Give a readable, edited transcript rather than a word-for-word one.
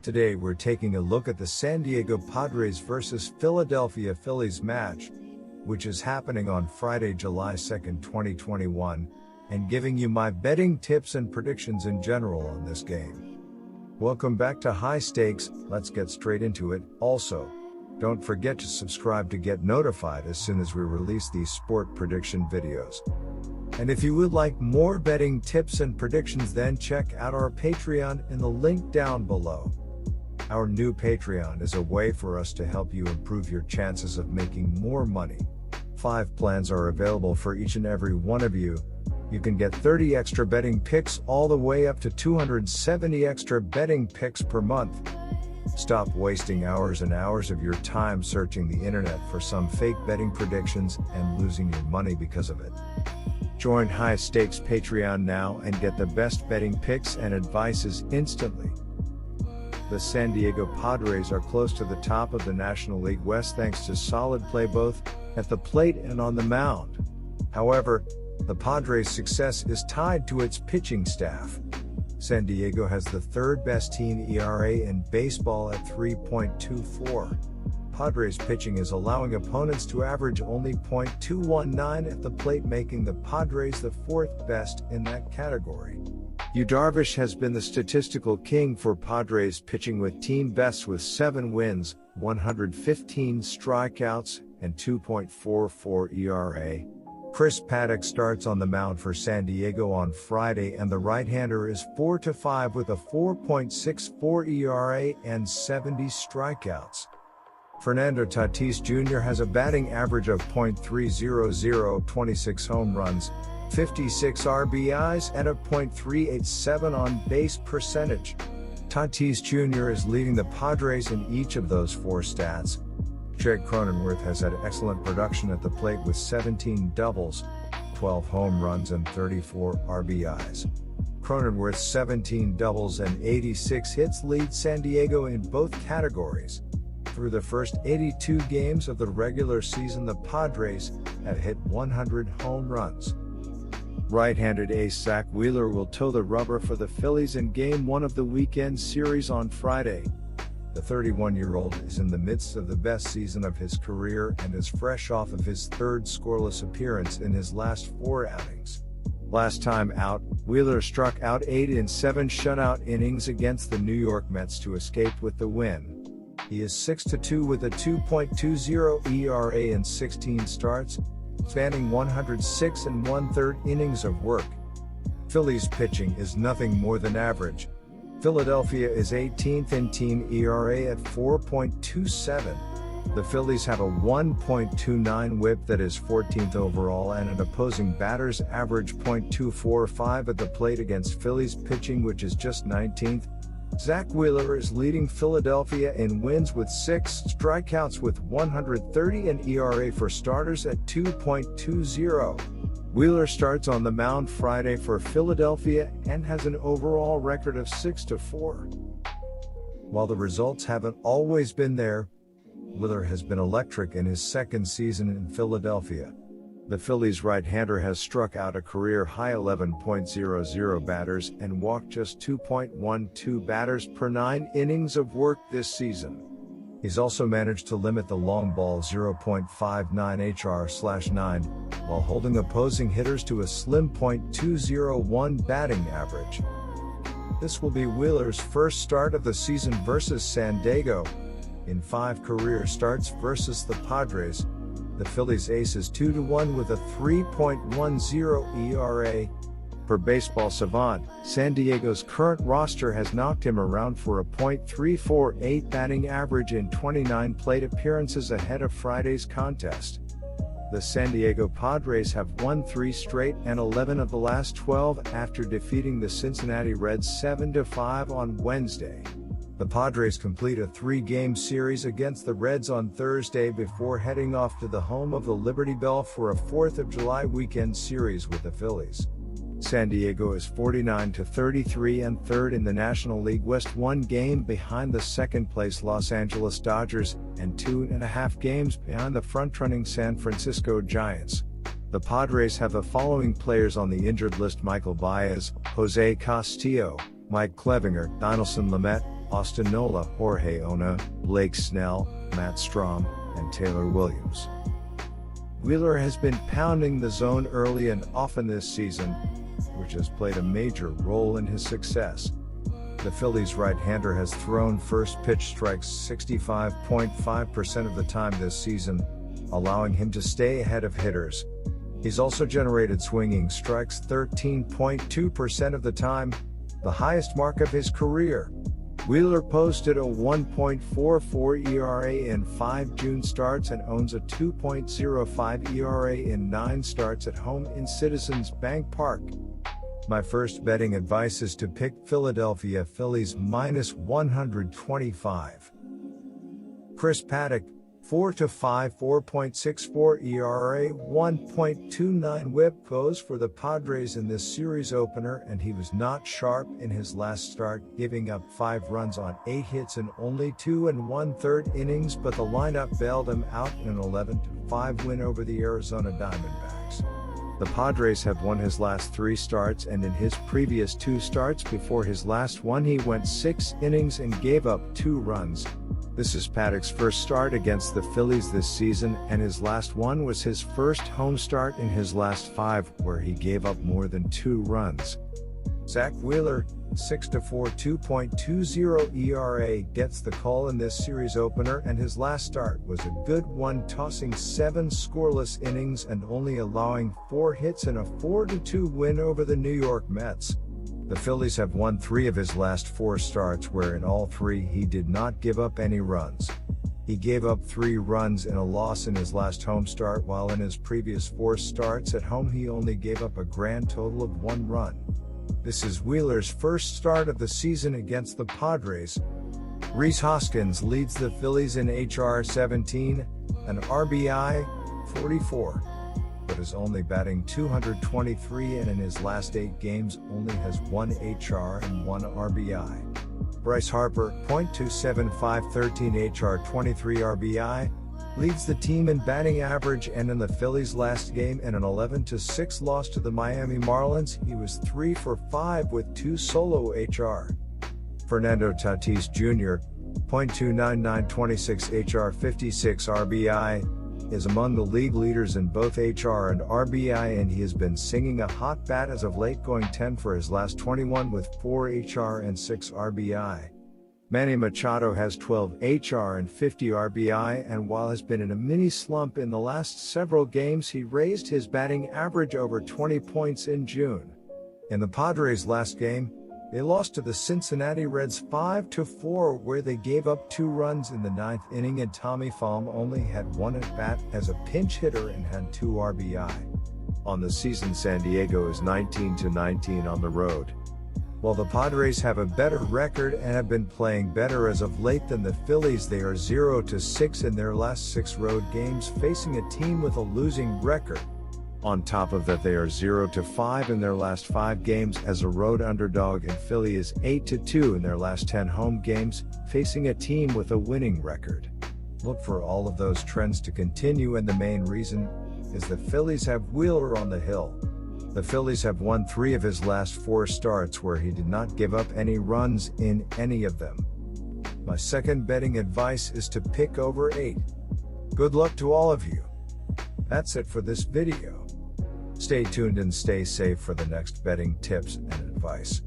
Today we're taking a look at the San Diego Padres versus Philadelphia Phillies match, which is happening on Friday, July 2nd, 2021, and giving you my betting tips and predictions in general on this game. Welcome back to High Stakes. Let's get straight into it. Also, don't forget to subscribe to get notified as soon as we release these sport prediction videos. And if you would like more betting tips and predictions, then check out our Patreon in the link down below. Our new Patreon is a way for us to help you improve your chances of making more money. 5 plans are available for each and every one of you. You can get 30 extra betting picks all the way up to 270 extra betting picks per month. Stop wasting hours and hours of your time searching the internet for some fake betting predictions and losing your money because of it. Join High Stakes Patreon now and get the best betting picks and advices instantly. The San Diego Padres are close to the top of the National League West thanks to solid play both at the plate and on the mound. However, the Padres' success is tied to its pitching staff. San Diego has the third best team ERA in baseball at 3.24. Padres pitching is allowing opponents to average only .219 at the plate, making the Padres the fourth best in that category. Yu Darvish has been the statistical king for Padres pitching with team bests with 7 wins, 115 strikeouts, and 2.44 ERA. Chris Paddock starts on the mound for San Diego on Friday, and the right-hander is 4-5 with a 4.64 ERA and 70 strikeouts. Fernando Tatis Jr. has a batting average of .300, 26 home runs, 56 RBIs, and a .387 on-base percentage. Tatis Jr. is leading the Padres in each of those 4 stats. Jake Cronenworth has had excellent production at the plate with 17 doubles, 12 home runs, and 34 RBIs. Cronenworth's 17 doubles and 86 hits lead San Diego in both categories. Through the first 82 games of the regular season, the Padres have hit 100 home runs. Right-handed ace Zack Wheeler will toe the rubber for the Phillies in Game 1 of the weekend series on Friday. The 31-year-old is in the midst of the best season of his career and is fresh off of his third scoreless appearance in his last 4 outings. Last time out, Wheeler struck out 8 in 7 shutout innings against the New York Mets to escape with the win. He is 6-2 with a 2.20 ERA in 16 starts, spanning 106 1/3 innings of work. Phillies pitching is nothing more than average. Philadelphia is 18th in team ERA at 4.27. The Phillies have a 1.29 whip that is 14th overall and an opposing batter's average .245 at the plate against Phillies pitching, which is just 19th. Zack Wheeler is leading Philadelphia in wins with 6 strikeouts with 130 and ERA for starters at 2.20. Wheeler starts on the mound Friday for Philadelphia and has an overall record of 6-4. While the results haven't always been there, Wheeler has been electric in his second season in Philadelphia. The Phillies right-hander has struck out a career-high 11.00 batters and walked just 2.12 batters per 9 innings of work this season. He's also managed to limit the long ball 0.59 HR/9, while holding opposing hitters to a slim .201 batting average. This will be Wheeler's first start of the season versus San Diego. In 5 career starts versus the Padres, the Phillies ace is 2-1 with a 3.10 ERA. Per Baseball Savant, San Diego's current roster has knocked him around for a .348 batting average in 29 plate appearances ahead of Friday's contest. The San Diego Padres have won 3 straight and 11 of the last 12 after defeating the Cincinnati Reds 7-5 on Wednesday. The Padres complete a 3-game series against the Reds on Thursday before heading off to the home of the Liberty Bell for a 4th of July weekend series with the Phillies. San Diego is 49-33 and third in the National League West, 1 game behind the second-place Los Angeles Dodgers and 2.5 games behind the front-running San Francisco Giants. The Padres have the following players on the injured list: Michael Baez, Jose Castillo, Mike Clevinger, Dinelson Lamet, Austin Nola, Jorge Ona, Blake Snell, Matt Strom, and Taylor Williams. Wheeler has been pounding the zone early and often this season, which has played a major role in his success. The Phillies right-hander has thrown first pitch strikes 65.5% of the time this season, allowing him to stay ahead of hitters. He's also generated swinging strikes 13.2% of the time, the highest mark of his career. Wheeler posted a 1.44 ERA in 5 June starts and owns a 2.05 ERA in 9 starts at home in Citizens Bank Park. My first betting advice is to pick Philadelphia Phillies minus 125. Chris Paddock, 4-5, 4.64 ERA, 1.29 WHIP goes for the Padres in this series opener, and he was not sharp in his last start, giving up 5 runs on 8 hits in only 2 1/3 innings, but the lineup bailed him out in an 11-5 win over the Arizona Diamondbacks. The Padres have won his last 3 starts, and in his previous 2 starts before his last one he went 6 innings and gave up 2 runs. This is Paddock's first start against the Phillies this season, and his last one was his first home start in his last 5, where he gave up more than 2 runs. Zach Wheeler, 6-4, 2.20 ERA, gets the call in this series opener, and his last start was a good one, tossing 7 scoreless innings and only allowing 4 hits in a 4-2 win over the New York Mets. The Phillies have won 3 of his last 4 starts, where in all 3 he did not give up any runs. He gave up 3 runs in a loss in his last home start, while in his previous 4 starts at home he only gave up a grand total of 1 run. This is Wheeler's first start of the season against the Padres. Rhys Hoskins leads the Phillies in HR 17 and RBI 44. But is only batting 223, and in his last 8 games only has 1 HR and 1 RBI. Bryce Harper, .275, 13 HR, 23 RBI, leads the team in batting average, and in the Phillies' last game in an 11-6 loss to the Miami Marlins, he was 3 for 5 with 2 solo HR. Fernando Tatis Jr., .299, 26 HR, 56 RBI, is among the league leaders in both HR and RBI, and he has been singing a hot bat as of late, going 10 for his last 21 with 4 HR and 6 RBI. Manny Machado has 12 HR and 50 RBI, and while has been in a mini slump in the last several games, he raised his batting average over 20 points in June. In the Padres' last game, they lost to the Cincinnati Reds 5-4, where they gave up 2 runs in the 9th inning, and Tommy Pham only had 1 at-bat as a pinch hitter and had 2 RBI. On the season, San Diego is 19-19 on the road. While the Padres have a better record and have been playing better as of late than the Phillies, they are 0-6 in their last 6 road games, facing a team with a losing record. On top of that, they are 0-5 in their last 5 games as a road underdog, and Philly is 8-2 in their last 10 home games, facing a team with a winning record. Look for all of those trends to continue, and the main reason is the Phillies have Wheeler on the hill. The Phillies have won 3 of his last 4 starts, where he did not give up any runs in any of them. My second betting advice is to pick over 8. Good luck to all of you. That's it for this video. Stay tuned and stay safe for the next betting tips and advice.